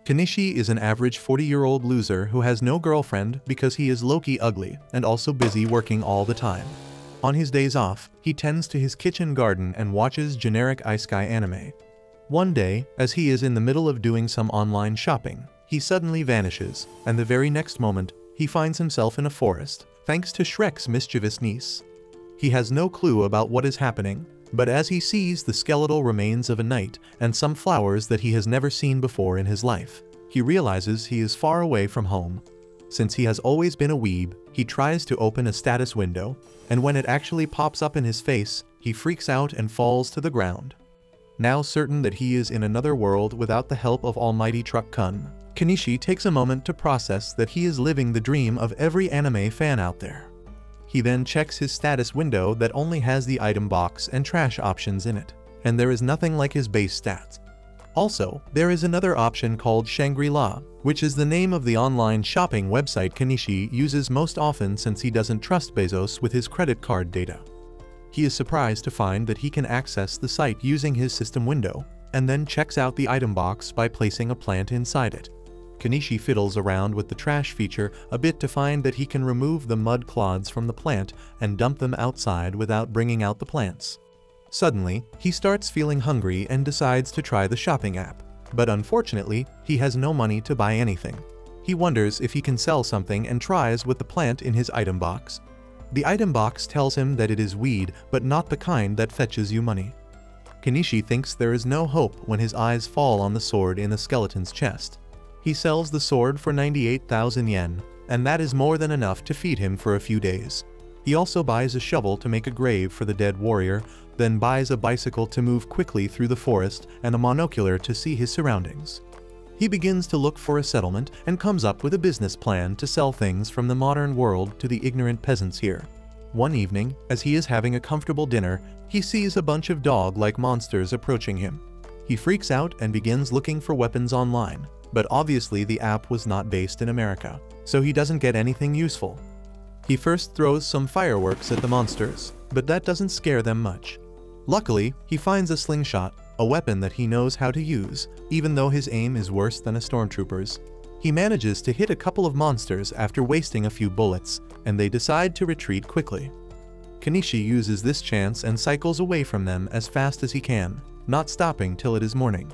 Kenichi is an average 40-year-old loser who has no girlfriend because he is low-key ugly and also busy working all the time. On his days off, he tends to his kitchen garden and watches generic isekai anime. One day, as he is in the middle of doing some online shopping, he suddenly vanishes, and the very next moment, he finds himself in a forest, thanks to Shrek's mischievous niece. He has no clue about what is happening, but as he sees the skeletal remains of a knight and some flowers that he has never seen before in his life, he realizes he is far away from home. Since he has always been a weeb, he tries to open a status window, and when it actually pops up in his face, he freaks out and falls to the ground. Now certain that he is in another world without the help of almighty Truck Kun, Kenichi takes a moment to process that he is living the dream of every anime fan out there. He then checks his status window that only has the item box and trash options in it, and there is nothing like his base stats. Also, there is another option called Shangri-La, which is the name of the online shopping website Kenichi uses most often since he doesn't trust Bezos with his credit card data. He is surprised to find that he can access the site using his system window, and then checks out the item box by placing a plant inside it. Kenichi fiddles around with the trash feature a bit to find that he can remove the mud clods from the plant and dump them outside without bringing out the plants. Suddenly, he starts feeling hungry and decides to try the shopping app, but unfortunately, he has no money to buy anything. He wonders if he can sell something and tries with the plant in his item box. The item box tells him that it is weed, but not the kind that fetches you money. Kenichi thinks there is no hope when his eyes fall on the sword in the skeleton's chest. He sells the sword for 98,000 yen, and that is more than enough to feed him for a few days. He also buys a shovel to make a grave for the dead warrior, then buys a bicycle to move quickly through the forest and a monocular to see his surroundings. He begins to look for a settlement and comes up with a business plan to sell things from the modern world to the ignorant peasants here. One evening, as he is having a comfortable dinner, he sees a bunch of dog-like monsters approaching him. He freaks out and begins looking for weapons online, but obviously the app was not based in America, so he doesn't get anything useful. He first throws some fireworks at the monsters, but that doesn't scare them much. Luckily, he finds a slingshot, a weapon that he knows how to use, even though his aim is worse than a stormtrooper's. He manages to hit a couple of monsters after wasting a few bullets, and they decide to retreat quickly. Kenichi uses this chance and cycles away from them as fast as he can, not stopping till it is morning.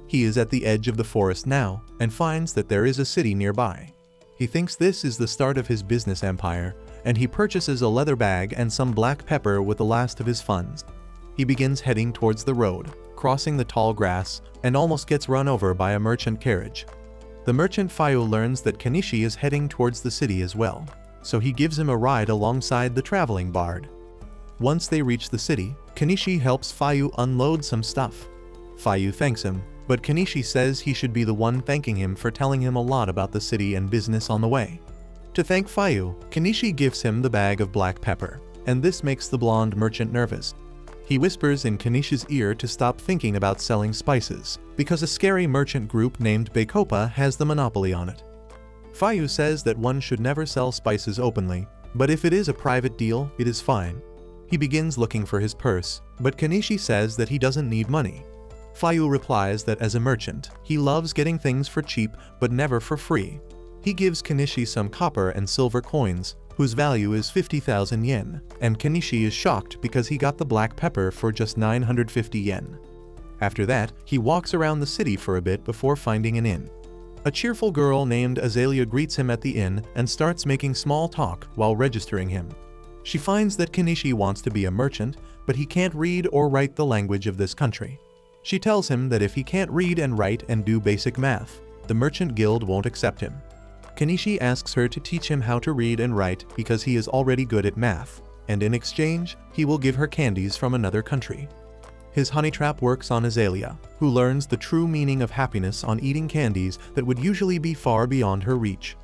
He is at the edge of the forest now, and finds that there is a city nearby. He thinks this is the start of his business empire, and he purchases a leather bag and some black pepper with the last of his funds. He begins heading towards the road, crossing the tall grass, and almost gets run over by a merchant carriage. The merchant Fayu learns that Kenichi is heading towards the city as well, so he gives him a ride alongside the traveling bard. Once they reach the city, Kenichi helps Fayu unload some stuff. Fayu thanks him, but Kenichi says he should be the one thanking him for telling him a lot about the city and business on the way. To thank Fayu, Kenichi gives him the bag of black pepper, and this makes the blonde merchant nervous. He whispers in Kenichi's ear to stop thinking about selling spices, because a scary merchant group named Bacopa has the monopoly on it. Fayu says that one should never sell spices openly, but if it is a private deal, it is fine. He begins looking for his purse, but Kenichi says that he doesn't need money. Fayu replies that as a merchant, he loves getting things for cheap but never for free. He gives Kenichi some copper and silver coins, whose value is 50,000 yen, and Kenichi is shocked because he got the black pepper for just 950 yen. After that, he walks around the city for a bit before finding an inn. A cheerful girl named Azalea greets him at the inn and starts making small talk while registering him. She finds that Kenichi wants to be a merchant, but he can't read or write the language of this country. She tells him that if he can't read and write and do basic math, the merchant guild won't accept him. Kenichi asks her to teach him how to read and write because he is already good at math, and in exchange, he will give her candies from another country. His honey trap works on Azalea, who learns the true meaning of happiness on eating candies that would usually be far beyond her reach.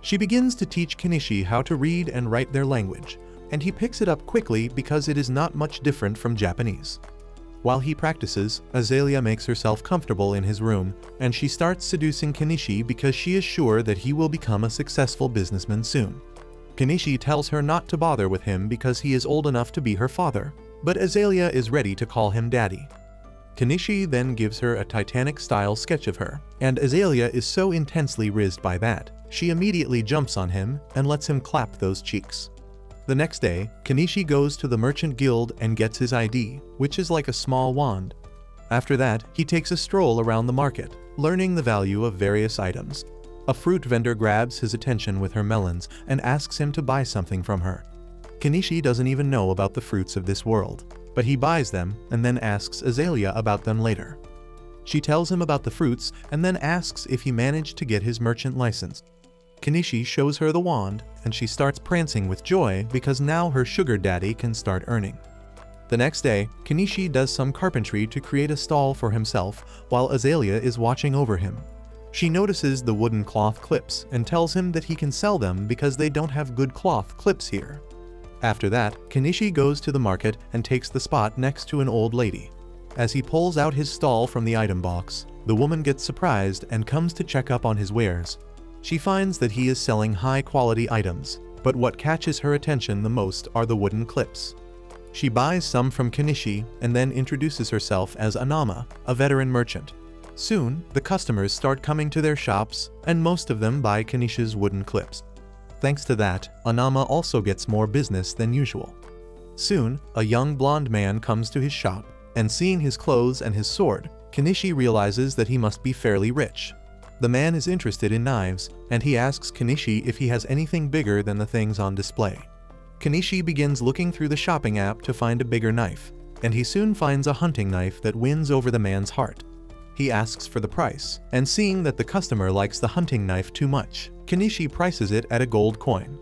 She begins to teach Kenichi how to read and write their language, and he picks it up quickly because it is not much different from Japanese. While he practices, Azalea makes herself comfortable in his room, and she starts seducing Kenichi because she is sure that he will become a successful businessman soon. Kenichi tells her not to bother with him because he is old enough to be her father, but Azalea is ready to call him daddy. Kenichi then gives her a Titanic-style sketch of her, and Azalea is so intensely rizzed by that, she immediately jumps on him and lets him clap those cheeks. The next day, Kenichi goes to the Merchant Guild and gets his ID, which is like a small wand. After that, he takes a stroll around the market, learning the value of various items. A fruit vendor grabs his attention with her melons and asks him to buy something from her. Kenichi doesn't even know about the fruits of this world, but he buys them and then asks Azalea about them later. She tells him about the fruits and then asks if he managed to get his merchant license. Kenichi shows her the wand and she starts prancing with joy because now her sugar daddy can start earning. The next day, Kenichi does some carpentry to create a stall for himself while Azalea is watching over him. She notices the wooden cloth clips and tells him that he can sell them because they don't have good cloth clips here. After that, Kenichi goes to the market and takes the spot next to an old lady. As he pulls out his stall from the item box, the woman gets surprised and comes to check up on his wares. She finds that he is selling high-quality items, but what catches her attention the most are the wooden clips. She buys some from Kenichi and then introduces herself as Anama, a veteran merchant. Soon, the customers start coming to their shops, and most of them buy Kenichi's wooden clips. Thanks to that, Anama also gets more business than usual. Soon, a young blonde man comes to his shop, and seeing his clothes and his sword, Kenichi realizes that he must be fairly rich. The man is interested in knives, and he asks Kenichi if he has anything bigger than the things on display. Kenichi begins looking through the shopping app to find a bigger knife, and he soon finds a hunting knife that wins over the man's heart. He asks for the price, and seeing that the customer likes the hunting knife too much, Kenichi prices it at a gold coin.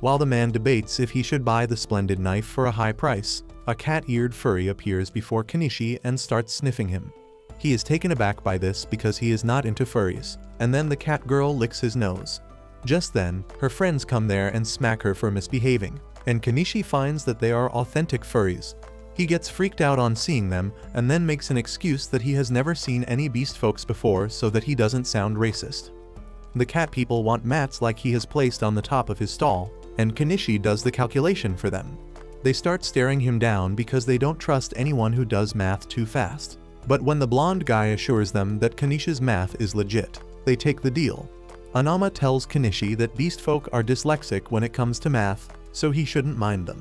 While the man debates if he should buy the splendid knife for a high price, a cat-eared furry appears before Kenichi and starts sniffing him. He is taken aback by this because he is not into furries, and then the cat girl licks his nose. Just then, her friends come there and smack her for misbehaving, and Kenichi finds that they are authentic furries. He gets freaked out on seeing them and then makes an excuse that he has never seen any beast folks before so that he doesn't sound racist. The cat people want mats like he has placed on the top of his stall, and Kenichi does the calculation for them. They start staring him down because they don't trust anyone who does math too fast. But when the blonde guy assures them that Kenichi's math is legit, they take the deal. Anama tells Kenichi that beast folk are dyslexic when it comes to math, so he shouldn't mind them.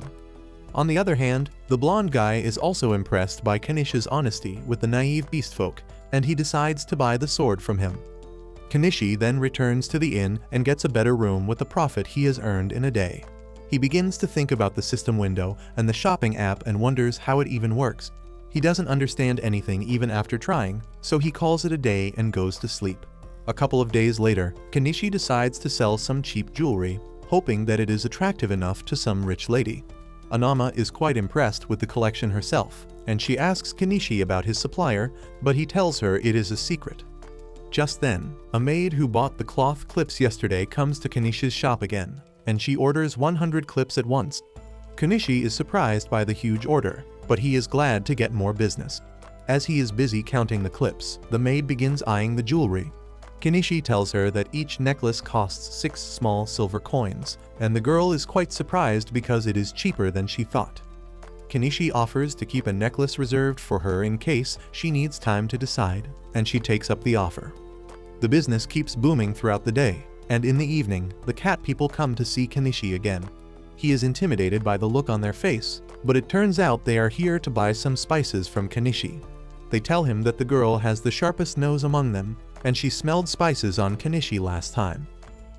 On the other hand, the blonde guy is also impressed by Kenichi's honesty with the naive beast folk, and he decides to buy the sword from him. Kenichi then returns to the inn and gets a better room with the profit he has earned in a day. He begins to think about the system window and the shopping app and wonders how it even works. He doesn't understand anything even after trying, so he calls it a day and goes to sleep. A couple of days later, Kenichi decides to sell some cheap jewelry, hoping that it is attractive enough to some rich lady. Anama is quite impressed with the collection herself, and she asks Kenichi about his supplier, but he tells her it is a secret. Just then, a maid who bought the cloth clips yesterday comes to Kenichi's shop again, and she orders 100 clips at once. Kenichi is surprised by the huge order, but he is glad to get more business. As he is busy counting the clips, the maid begins eyeing the jewelry. Kenichi tells her that each necklace costs 6 small silver coins, and the girl is quite surprised because it is cheaper than she thought. Kenichi offers to keep a necklace reserved for her in case she needs time to decide, and she takes up the offer. The business keeps booming throughout the day, and in the evening, the cat people come to see Kenichi again. He is intimidated by the look on their face, but it turns out they are here to buy some spices from Kenichi. They tell him that the girl has the sharpest nose among them, and she smelled spices on Kenichi last time.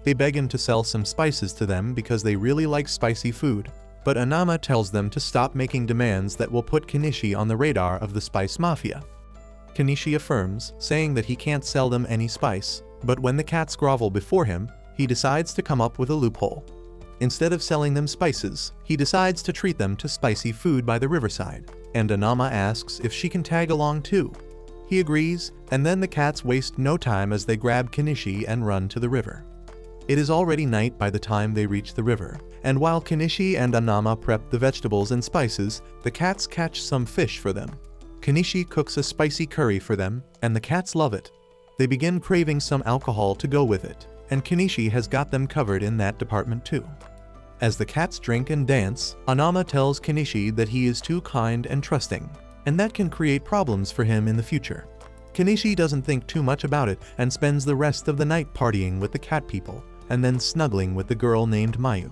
They beg him to sell some spices to them because they really like spicy food, but Anama tells them to stop making demands that will put Kenichi on the radar of the spice mafia. Kenichi affirms, saying that he can't sell them any spice, but when the cats grovel before him, he decides to come up with a loophole. Instead of selling them spices, he decides to treat them to spicy food by the riverside, and Anama asks if she can tag along too. He agrees, and then the cats waste no time as they grab Kenichi and run to the river. It is already night by the time they reach the river, and while Kenichi and Anama prep the vegetables and spices, the cats catch some fish for them. Kenichi cooks a spicy curry for them, and the cats love it. They begin craving some alcohol to go with it, and Kenichi has got them covered in that department too. As the cats drink and dance, Anama tells Kenichi that he is too kind and trusting. and that can create problems for him in the future. Kenichi doesn't think too much about it and spends the rest of the night partying with the cat people, and then snuggling with the girl named Mayu.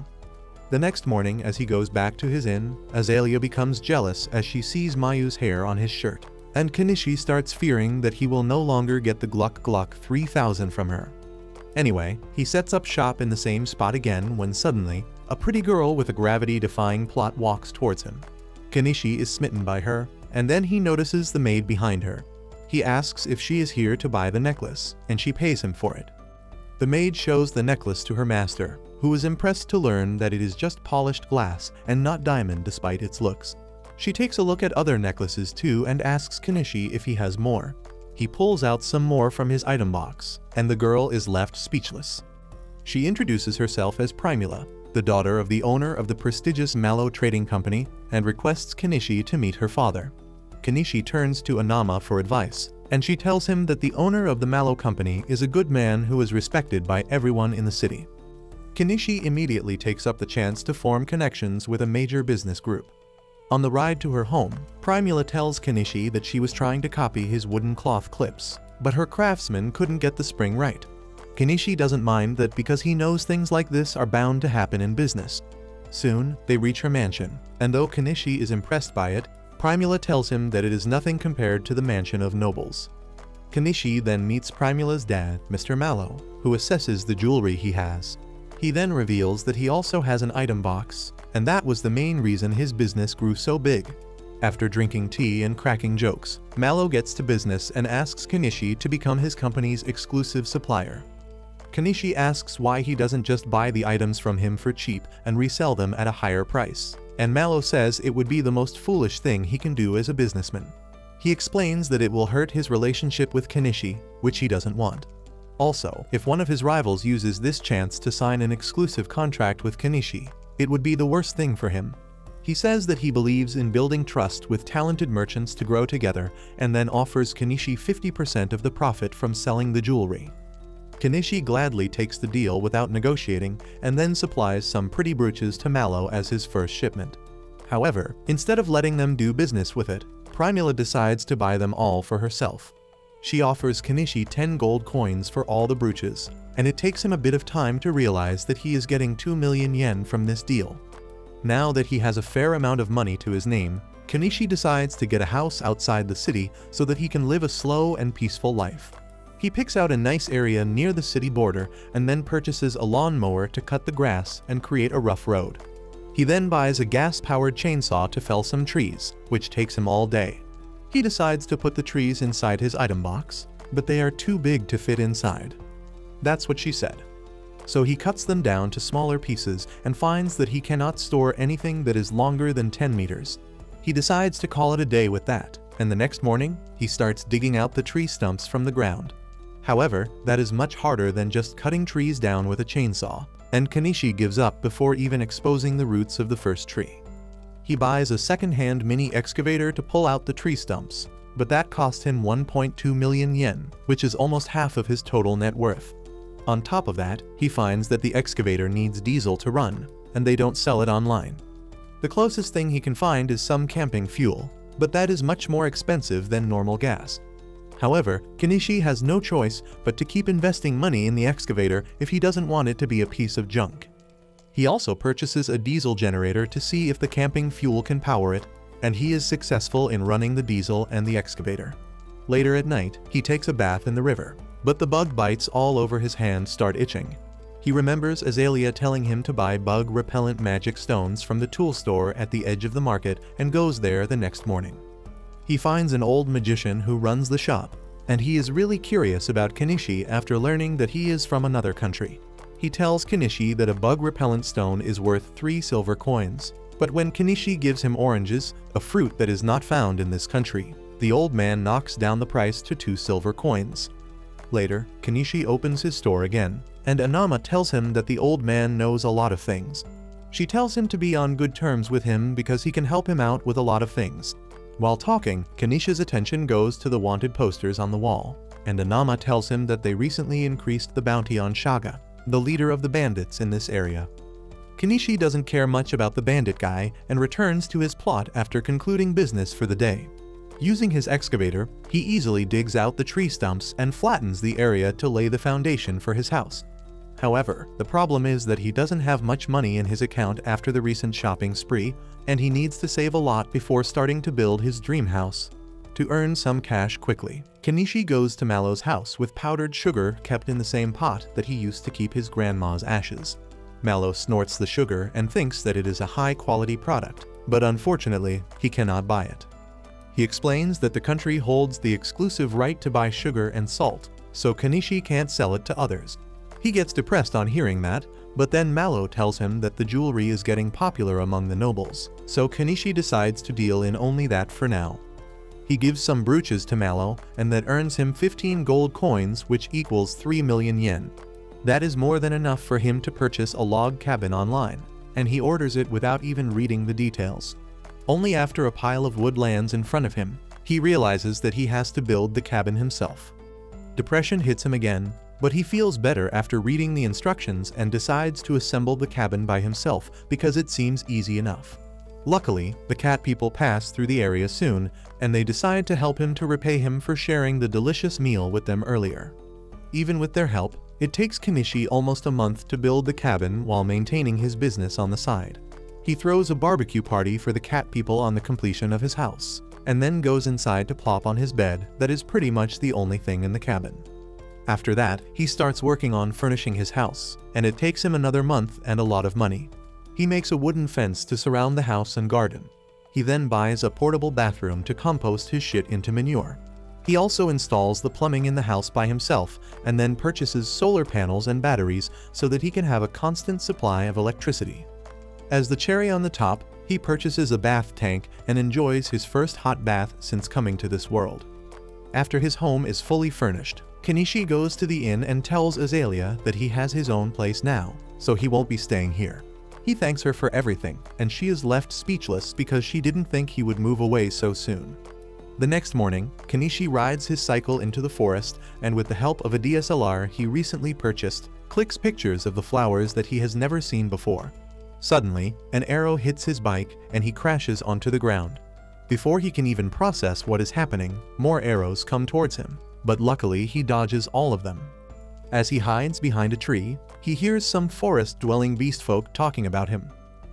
The next morning, as he goes back to his inn, Azalea becomes jealous as she sees Mayu's hair on his shirt, and Kenichi starts fearing that he will no longer get the Gluck Gluck 3000 from her. Anyway, he sets up shop in the same spot again when suddenly, a pretty girl with a gravity-defying plot walks towards him. Kenichi is smitten by her, and then he notices the maid behind her. He asks if she is here to buy the necklace, and she pays him for it. The maid shows the necklace to her master, who is impressed to learn that it is just polished glass and not diamond despite its looks. She takes a look at other necklaces too and asks Kenichi if he has more. He pulls out some more from his item box, and the girl is left speechless. She introduces herself as Primula, the daughter of the owner of the prestigious Mallow Trading Company, and requests Kenichi to meet her father. Kenichi turns to Anama for advice, and she tells him that the owner of the Mallow Company is a good man who is respected by everyone in the city. Kenichi immediately takes up the chance to form connections with a major business group. On the ride to her home, Primula tells Kenichi that she was trying to copy his wooden cloth clips, but her craftsman couldn't get the spring right. Kenichi doesn't mind that because he knows things like this are bound to happen in business. Soon, they reach her mansion, and though Kenichi is impressed by it, Primula tells him that it is nothing compared to the mansion of nobles. Kenichi then meets Primula's dad, Mr. Mallow, who assesses the jewelry he has. He then reveals that he also has an item box, and that was the main reason his business grew so big. After drinking tea and cracking jokes, Mallow gets to business and asks Kenichi to become his company's exclusive supplier. Kenichi asks why he doesn't just buy the items from him for cheap and resell them at a higher price, and Mallow says it would be the most foolish thing he can do as a businessman. He explains that it will hurt his relationship with Kenichi, which he doesn't want. Also, if one of his rivals uses this chance to sign an exclusive contract with Kenichi, it would be the worst thing for him. He says that he believes in building trust with talented merchants to grow together, and then offers Kenichi 50% of the profit from selling the jewelry. Kenichi gladly takes the deal without negotiating and then supplies some pretty brooches to Mallow as his first shipment. However, instead of letting them do business with it, Primula decides to buy them all for herself. She offers Kenichi 10 gold coins for all the brooches, and it takes him a bit of time to realize that he is getting 2 million yen from this deal. Now that he has a fair amount of money to his name, Kenichi decides to get a house outside the city so that he can live a slow and peaceful life. He picks out a nice area near the city border and then purchases a lawnmower to cut the grass and create a rough road. He then buys a gas-powered chainsaw to fell some trees, which takes him all day. He decides to put the trees inside his item box, but they are too big to fit inside. That's what she said. So he cuts them down to smaller pieces and finds that he cannot store anything that is longer than 10 meters. He decides to call it a day with that, and the next morning, he starts digging out the tree stumps from the ground. However, that is much harder than just cutting trees down with a chainsaw, and Kenichi gives up before even exposing the roots of the first tree. He buys a second-hand mini excavator to pull out the tree stumps, but that cost him 1.2 million yen, which is almost half of his total net worth. On top of that, he finds that the excavator needs diesel to run, and they don't sell it online. The closest thing he can find is some camping fuel, but that is much more expensive than normal gas. However, Kenichi has no choice but to keep investing money in the excavator if he doesn't want it to be a piece of junk. He also purchases a diesel generator to see if the camping fuel can power it, and he is successful in running the diesel and the excavator. Later at night, he takes a bath in the river, but the bug bites all over his hands start itching. He remembers Azalea telling him to buy bug-repellent magic stones from the tool store at the edge of the market and goes there the next morning. He finds an old magician who runs the shop, and he is really curious about Kenichi after learning that he is from another country. He tells Kenichi that a bug-repellent stone is worth 3 silver coins, but when Kenichi gives him oranges, a fruit that is not found in this country, the old man knocks down the price to 2 silver coins. Later, Kenichi opens his store again, and Anama tells him that the old man knows a lot of things. She tells him to be on good terms with him because he can help him out with a lot of things. While talking, Kenichi's attention goes to the wanted posters on the wall, and Anama tells him that they recently increased the bounty on Shaga, the leader of the bandits in this area. Kenichi doesn't care much about the bandit guy and returns to his plot after concluding business for the day. Using his excavator, he easily digs out the tree stumps and flattens the area to lay the foundation for his house. However, the problem is that he doesn't have much money in his account after the recent shopping spree, and he needs to save a lot before starting to build his dream house. To earn some cash quickly, Kenichi goes to Mallow's house with powdered sugar kept in the same pot that he used to keep his grandma's ashes. Mallow snorts the sugar and thinks that it is a high-quality product, but unfortunately, he cannot buy it. He explains that the country holds the exclusive right to buy sugar and salt, so Kenichi can't sell it to others. He gets depressed on hearing that, but then Mallow tells him that the jewelry is getting popular among the nobles, so Kenichi decides to deal in only that for now. He gives some brooches to Mallow, and that earns him 15 gold coins, which equals 3 million yen. That is more than enough for him to purchase a log cabin online, and he orders it without even reading the details. Only after a pile of wood lands in front of him, he realizes that he has to build the cabin himself. Depression hits him again, but he feels better after reading the instructions and decides to assemble the cabin by himself because it seems easy enough. Luckily, the cat people pass through the area soon, and they decide to help him to repay him for sharing the delicious meal with them earlier. Even with their help, it takes Kenichi almost a month to build the cabin while maintaining his business on the side. He throws a barbecue party for the cat people on the completion of his house, and then goes inside to plop on his bed that is pretty much the only thing in the cabin. After that, he starts working on furnishing his house, and it takes him another month and a lot of money. He makes a wooden fence to surround the house and garden. He then buys a portable bathroom to compost his shit into manure. He also installs the plumbing in the house by himself and then purchases solar panels and batteries so that he can have a constant supply of electricity. As the cherry on the top, he purchases a bath tank and enjoys his first hot bath since coming to this world. After his home is fully furnished, Kenichi goes to the inn and tells Azalea that he has his own place now, so he won't be staying here. He thanks her for everything, and she is left speechless because she didn't think he would move away so soon. The next morning, Kenichi rides his cycle into the forest and with the help of a DSLR he recently purchased, clicks pictures of the flowers that he has never seen before. Suddenly, an arrow hits his bike and he crashes onto the ground. Before he can even process what is happening, more arrows come towards him, but luckily he dodges all of them. As he hides behind a tree, he hears some forest-dwelling beast folk talking about him.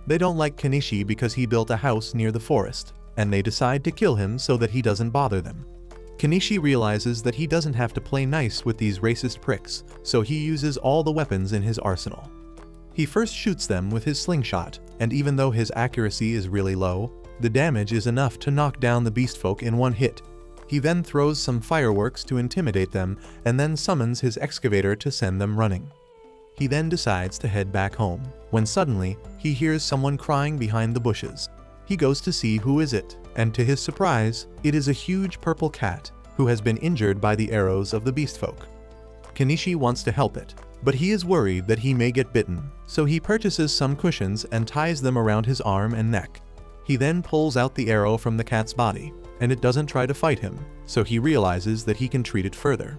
They don't like Kenichi because he built a house near the forest, and they decide to kill him so that he doesn't bother them. Kenichi realizes that he doesn't have to play nice with these racist pricks, so he uses all the weapons in his arsenal. He first shoots them with his slingshot, and even though his accuracy is really low, the damage is enough to knock down the beastfolk in one hit. He then throws some fireworks to intimidate them and then summons his excavator to send them running. He then decides to head back home, when suddenly, he hears someone crying behind the bushes. He goes to see who is it, and to his surprise, it is a huge purple cat, who has been injured by the arrows of the beastfolk. Kenichi wants to help it, but he is worried that he may get bitten, so he purchases some cushions and ties them around his arm and neck. He then pulls out the arrow from the cat's body, and it doesn't try to fight him, so he realizes that he can treat it further.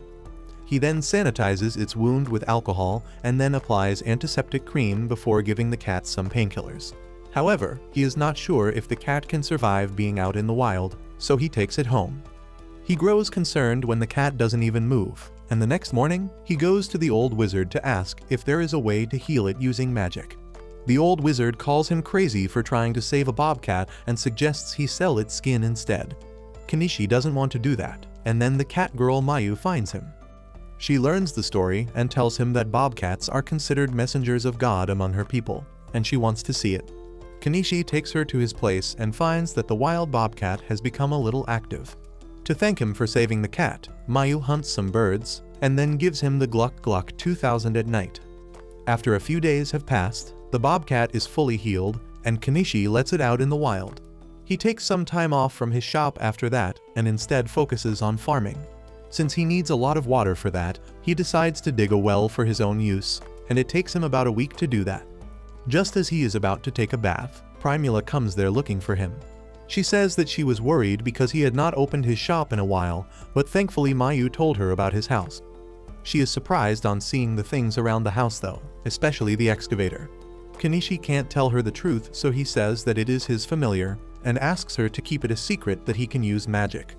He then sanitizes its wound with alcohol and then applies antiseptic cream before giving the cat some painkillers. However, he is not sure if the cat can survive being out in the wild, so he takes it home. He grows concerned when the cat doesn't even move, and the next morning, he goes to the old wizard to ask if there is a way to heal it using magic. The old wizard calls him crazy for trying to save a bobcat and suggests he sell its skin instead. Kenichi doesn't want to do that, and then the cat girl Mayu finds him. She learns the story and tells him that bobcats are considered messengers of God among her people, and she wants to see it. Kenichi takes her to his place and finds that the wild bobcat has become a little active. To thank him for saving the cat, Mayu hunts some birds, and then gives him the Gluck Gluck 2000 at night. After a few days have passed, the bobcat is fully healed, and Kenichi lets it out in the wild. He takes some time off from his shop after that, and instead focuses on farming. Since he needs a lot of water for that, he decides to dig a well for his own use, and it takes him about a week to do that. Just as he is about to take a bath, Primula comes there looking for him. She says that she was worried because he had not opened his shop in a while, but thankfully Mayu told her about his house. She is surprised on seeing the things around the house though, especially the excavator. Kenichi can't tell her the truth, so he says that it is his familiar, and asks her to keep it a secret that he can use magic.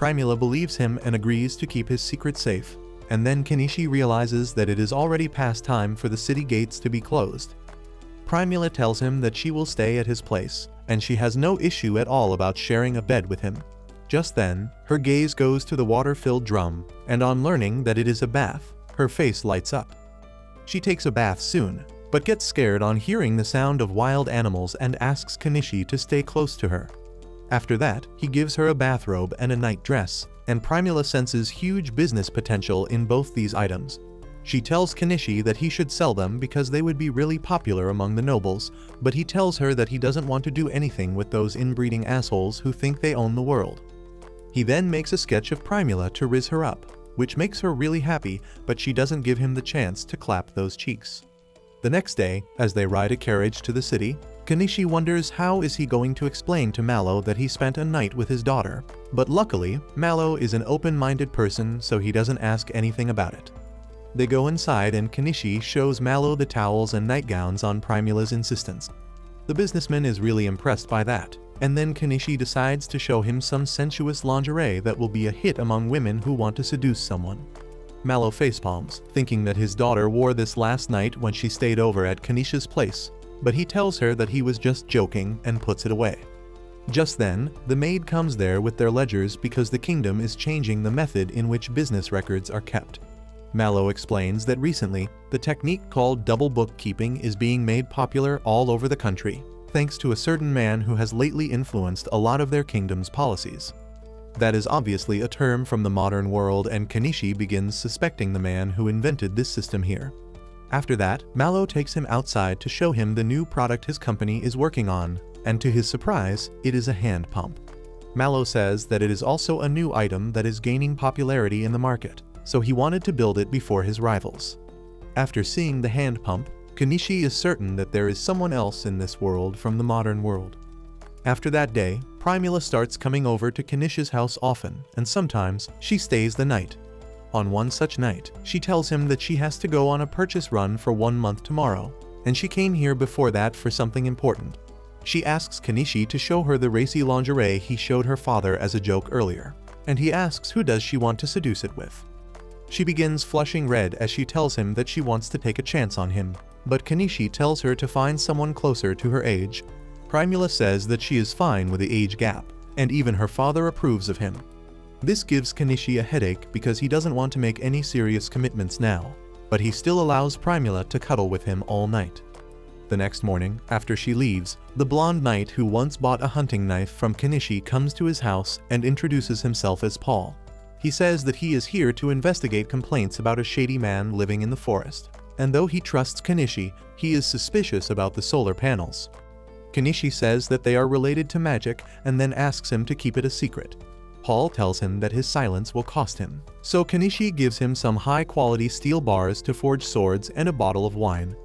Primula believes him and agrees to keep his secret safe. And then Kenichi realizes that it is already past time for the city gates to be closed. Primula tells him that she will stay at his place, and she has no issue at all about sharing a bed with him. Just then, her gaze goes to the water-filled drum, and on learning that it is a bath, her face lights up. She takes a bath soon, but gets scared on hearing the sound of wild animals and asks Kenichi to stay close to her. After that, he gives her a bathrobe and a night dress, and Primula senses huge business potential in both these items. She tells Kenichi that he should sell them because they would be really popular among the nobles, but he tells her that he doesn't want to do anything with those inbreeding assholes who think they own the world. He then makes a sketch of Primula to riz her up, which makes her really happy, but she doesn't give him the chance to clap those cheeks. The next day, as they ride a carriage to the city, Kenichi wonders how is he going to explain to Mallow that he spent a night with his daughter, but luckily, Mallow is an open-minded person, so he doesn't ask anything about it. They go inside and Kenichi shows Mallow the towels and nightgowns on Primula's insistence. The businessman is really impressed by that, and then Kenichi decides to show him some sensuous lingerie that will be a hit among women who want to seduce someone. Mallow facepalms, thinking that his daughter wore this last night when she stayed over at Kenichi's place, but he tells her that he was just joking and puts it away. Just then, the maid comes there with their ledgers because the kingdom is changing the method in which business records are kept. Mallow explains that recently, the technique called double bookkeeping is being made popular all over the country, thanks to a certain man who has lately influenced a lot of their kingdom's policies. That is obviously a term from the modern world, and Kenichi begins suspecting the man who invented this system here. After that, Mallow takes him outside to show him the new product his company is working on, and to his surprise, it is a hand pump. Mallow says that it is also a new item that is gaining popularity in the market, so he wanted to build it before his rivals. After seeing the hand pump, Kenichi is certain that there is someone else in this world from the modern world. After that day, Primula starts coming over to Kenichi's house often, and sometimes she stays the night. On one such night, she tells him that she has to go on a purchase run for 1 month tomorrow, and she came here before that for something important. She asks Kenichi to show her the racy lingerie he showed her father as a joke earlier, and he asks who does she want to seduce it with. She begins flushing red as she tells him that she wants to take a chance on him, but Kenichi tells her to find someone closer to her age. Primula says that she is fine with the age gap, and even her father approves of him. This gives Kenichi a headache because he doesn't want to make any serious commitments now, but he still allows Primula to cuddle with him all night. The next morning, after she leaves, the blonde knight who once bought a hunting knife from Kenichi comes to his house and introduces himself as Paul. He says that he is here to investigate complaints about a shady man living in the forest, and though he trusts Kenichi, he is suspicious about the solar panels. Kenichi says that they are related to magic and then asks him to keep it a secret. Paul tells him that his silence will cost him, so Kenichi gives him some high-quality steel bars to forge swords and a bottle of wine.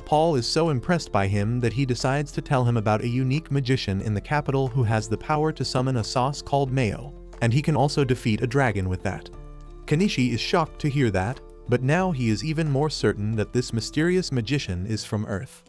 Paul is so impressed by him that he decides to tell him about a unique magician in the capital who has the power to summon a sauce called mayo, and he can also defeat a dragon with that. Kenichi is shocked to hear that, but now he is even more certain that this mysterious magician is from Earth.